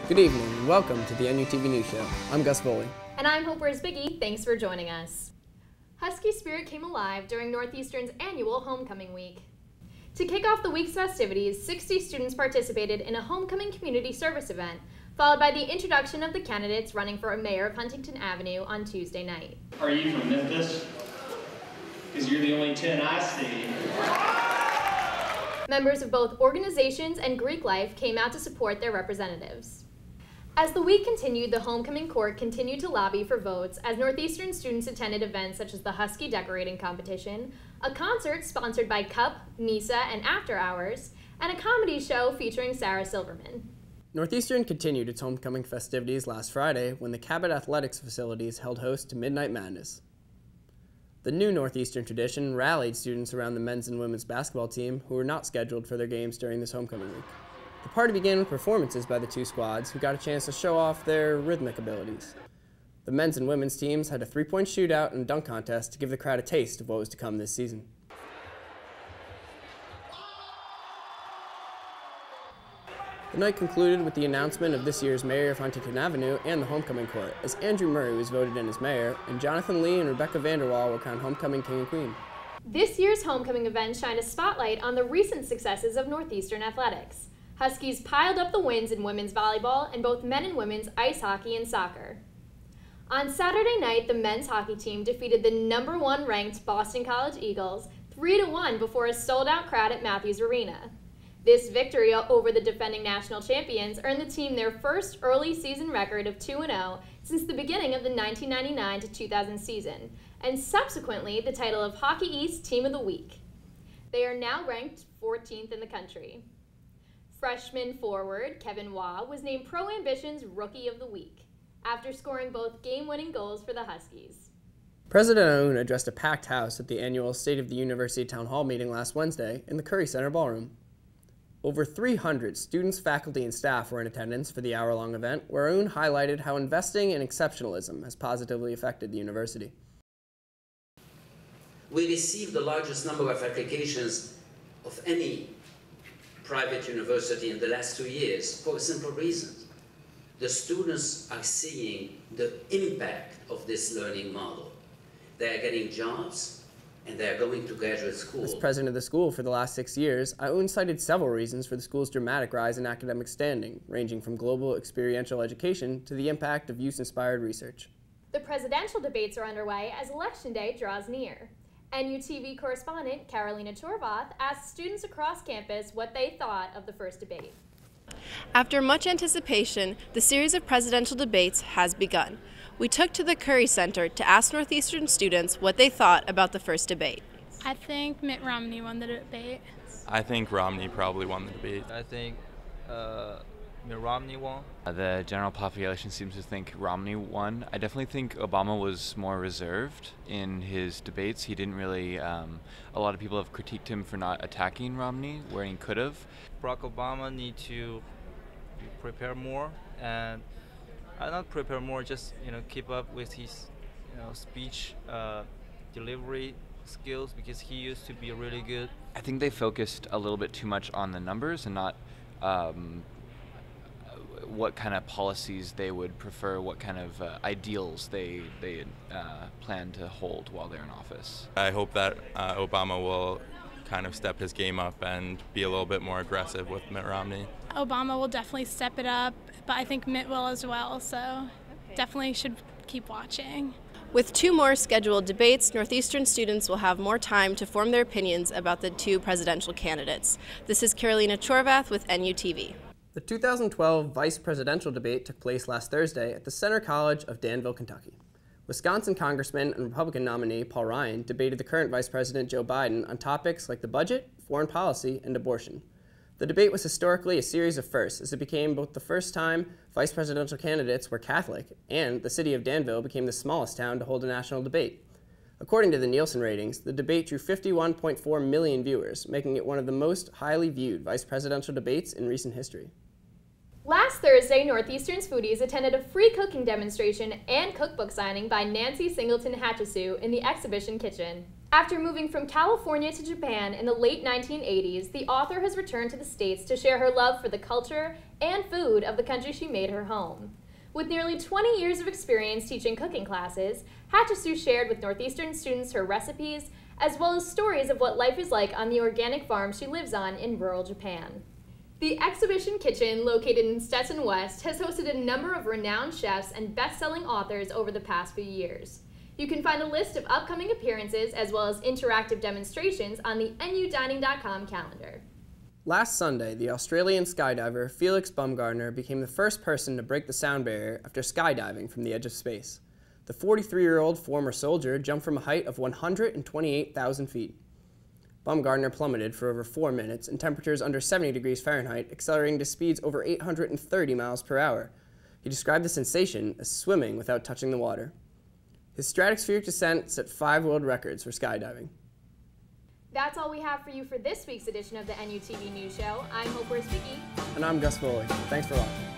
Good evening and welcome to the NUTV News Show. I'm Gus Vuolle. And I'm Wierzbicki. Thanks for joining us. Husky spirit came alive during Northeastern's annual Homecoming Week. To kick off the week's festivities, 60 students participated in a homecoming community service event, followed by the introduction of the candidates running for mayor of Huntington Avenue on Tuesday night. Are you from Memphis? Because you're the only 10 I see. Members of both organizations and Greek Life came out to support their representatives. As the week continued, the homecoming court continued to lobby for votes as Northeastern students attended events such as the Husky Decorating Competition, a concert sponsored by Cup, Misa, and After Hours, and a comedy show featuring Sarah Silverman. Northeastern continued its homecoming festivities last Friday when the Cabot Athletics facilities held host to Midnight Madness. The new Northeastern tradition rallied students around the men's and women's basketball team who were not scheduled for their games during this homecoming week. The party began with performances by the two squads who got a chance to show off their rhythmic abilities. The men's and women's teams had a three-point shootout and dunk contest to give the crowd a taste of what was to come this season. The night concluded with the announcement of this year's mayor of Huntington Avenue and the homecoming court, as Andrew Murray was voted in as mayor, and Jonathan Lee and Rebecca Vanderwall were crowned homecoming king and queen. This year's homecoming event shined a spotlight on the recent successes of Northeastern athletics. Huskies piled up the wins in women's volleyball and both men and women's ice hockey and soccer. On Saturday night, the men's hockey team defeated the #1 ranked Boston College Eagles 3-1 before a sold-out crowd at Matthews Arena. This victory over the defending national champions earned the team their first early season record of 2-0 since the beginning of the 1999-2000 season, and subsequently the title of Hockey East Team of the Week. They are now ranked 14th in the country. Freshman forward Kevin Waugh was named Pro Ambition's Rookie of the Week after scoring both game-winning goals for the Huskies. President Aoun addressed a packed house at the annual State of the University Town Hall meeting last Wednesday in the Curry Center Ballroom. Over 300 students, faculty, and staff were in attendance for the hour-long event, where Aoun highlighted how investing in exceptionalism has positively affected the university. We received the largest number of applications of any private university in the last 2 years for a simple reason. The students are seeing the impact of this learning model. They are getting jobs and they are going to graduate school. As president of the school for the last 6 years, Aoun cited several reasons for the school's dramatic rise in academic standing, ranging from global experiential education to the impact of youth-inspired research. The presidential debates are underway as Election Day draws near. NUTV correspondent Carolina Chorvath asked students across campus what they thought of the first debate. After much anticipation, the series of presidential debates has begun. We took to the Curry Center to ask Northeastern students what they thought about the first debate. I think Mitt Romney won the debate. I think Romney probably won the debate. I think Mitt Romney won. The general population seems to think Romney won. I definitely think Obama was more reserved in his debates. He didn't really, a lot of people have critiqued him for not attacking Romney where he could have. Barack Obama need to prepare more, and not prepare more, just keep up with his speech delivery skills, because he used to be really good. I think they focused a little bit too much on the numbers and not what kind of policies they would prefer, what kind of ideals they plan to hold while they're in office. I hope that Obama will kind of step his game up and be a little bit more aggressive with Mitt Romney. Obama will definitely step it up, but I think Mitt will as well, so definitely should keep watching. With 2 more scheduled debates, Northeastern students will have more time to form their opinions about the 2 presidential candidates. This is Carolina Chorvath with NUTV. The 2012 vice presidential debate took place last Thursday at the Center College of Danville, Kentucky. Wisconsin Congressman and Republican nominee Paul Ryan debated the current Vice President Joe Biden on topics like the budget, foreign policy, and abortion. The debate was historically a series of firsts, as it became both the first time vice presidential candidates were Catholic, and the city of Danville became the smallest town to hold a national debate. According to the Nielsen ratings, the debate drew 51.4 million viewers, making it one of the most highly viewed vice presidential debates in recent history. Last Thursday, Northeastern's foodies attended a free cooking demonstration and cookbook signing by Nancy Singleton Hatchesoo in the exhibition kitchen. After moving from California to Japan in the late 1980s, the author has returned to the States to share her love for the culture and food of the country she made her home. With nearly 20 years of experience teaching cooking classes, Hatchisu shared with Northeastern students her recipes, as well as stories of what life is like on the organic farm she lives on in rural Japan. The exhibition kitchen, located in Stetson West, has hosted a number of renowned chefs and best-selling authors over the past few years. You can find a list of upcoming appearances as well as interactive demonstrations on the NUDining.com calendar. Last Sunday, the Australian skydiver Felix Baumgartner became the first person to break the sound barrier after skydiving from the edge of space. The 43-year-old former soldier jumped from a height of 128,000 feet. Baumgartner plummeted for over 4 minutes in temperatures under 70 degrees Fahrenheit, accelerating to speeds over 830 miles per hour. He described the sensation as swimming without touching the water. His stratospheric descent set 5 world records for skydiving. That's all we have for you for this week's edition of the NUTV News Show. I'm Wierzbicki. And I'm Gus Vuolle. Thanks for watching.